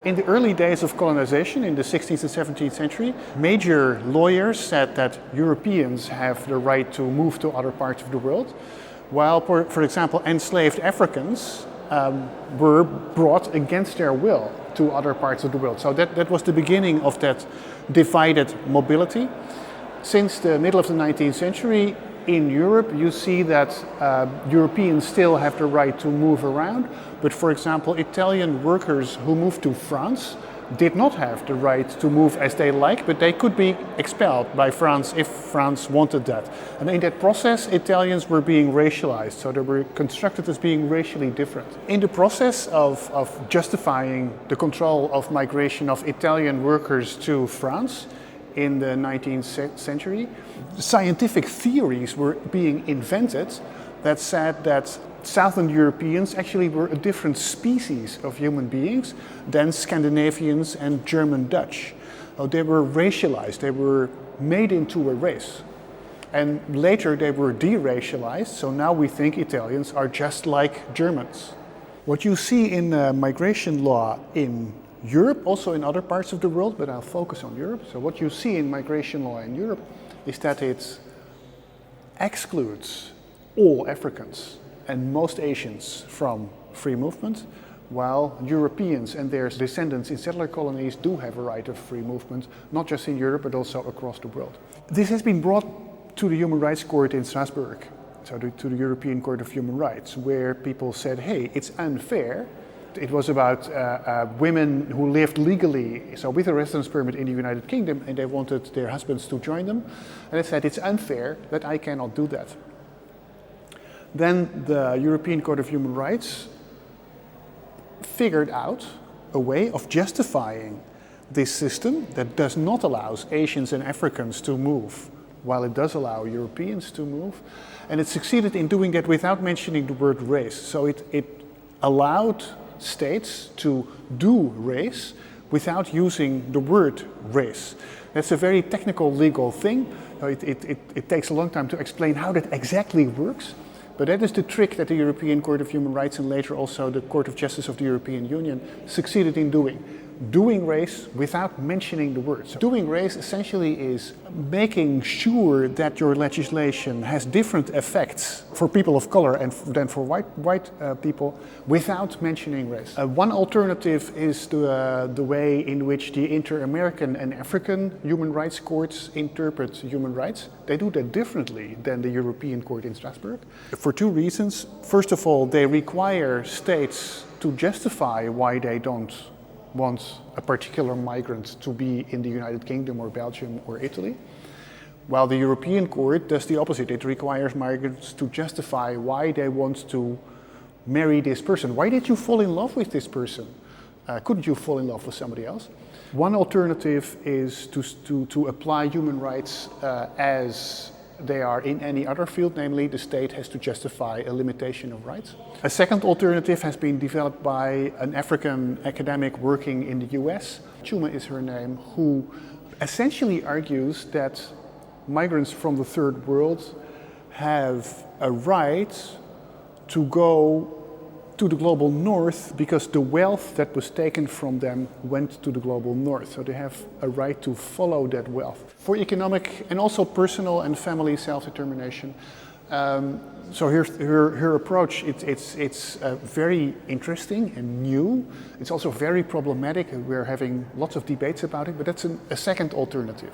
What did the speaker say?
In the early days of colonization in the 16th and 17th century, major lawyers said that Europeans have the right to move to other parts of the world, while, for example, enslaved Africans were brought against their will to other parts of the world. So that was the beginning of that divided mobility. Since the middle of the 19th century, in Europe, you see that Europeans still have the right to move around, but for example, Italian workers who moved to France did not have the right to move as they like, but they could be expelled by France if France wanted that. And in that process, Italians were being racialized, so they were constructed as being racially different. In the process of justifying the control of migration of Italian workers to France, in the 19th century, scientific theories were being invented that said that Southern Europeans actually were a different species of human beings than Scandinavians and German Dutch. They were racialized, they were made into a race. And later they were deracialized, so now we think Italians are just like Germans. What you see in migration law in Europe, also in other parts of the world, but I'll focus on Europe. So what you see in migration law in Europe is that it excludes all Africans and most Asians from free movement, while Europeans and their descendants in settler colonies do have a right of free movement, not just in Europe, but also across the world. This has been brought to the Human Rights Court in Strasbourg, so to the European Court of Human Rights, where people said, hey, it's unfair. It was about women who lived legally, so with a residence permit in the United Kingdom, and they wanted their husbands to join them. And they said, it's unfair that I cannot do that. Then the European Court of Human Rights figured out a way of justifying this system that does not allow Asians and Africans to move, while it does allow Europeans to move. And it succeeded in doing that without mentioning the word race. So it allowed states to do race without using the word race. That's a very technical legal thing. It takes a long time to explain how that exactly works, but that is the trick that the European Court of Human Rights and later also the Court of Justice of the European Union succeeded in doing. Doing race without mentioning the words. Doing race essentially is making sure that your legislation has different effects for people of color and than for white people without mentioning race. One alternative is the way in which the Inter-American and African human rights courts interpret human rights. They do that differently than the European Court in Strasbourg. For two reasons. First of all, they require states to justify why they don't want a particular migrant to be in the United Kingdom or Belgium or Italy, while the European Court does the opposite. It requires migrants to justify why they want to marry this person. Why did you fall in love with this person? Couldn't you fall in love with somebody else? One alternative is to apply human rights as they are in any other field, namely the state has to justify a limitation of rights. A second alternative has been developed by an African academic working in the US, Chuma is her name, who essentially argues that migrants from the third world have a right to go to the global north because the wealth that was taken from them went to the global north. So they have a right to follow that wealth. For economic and also personal and family self-determination. So her approach, it's very interesting and new. It's also very problematic. We're having lots of debates about it, but that's a second alternative.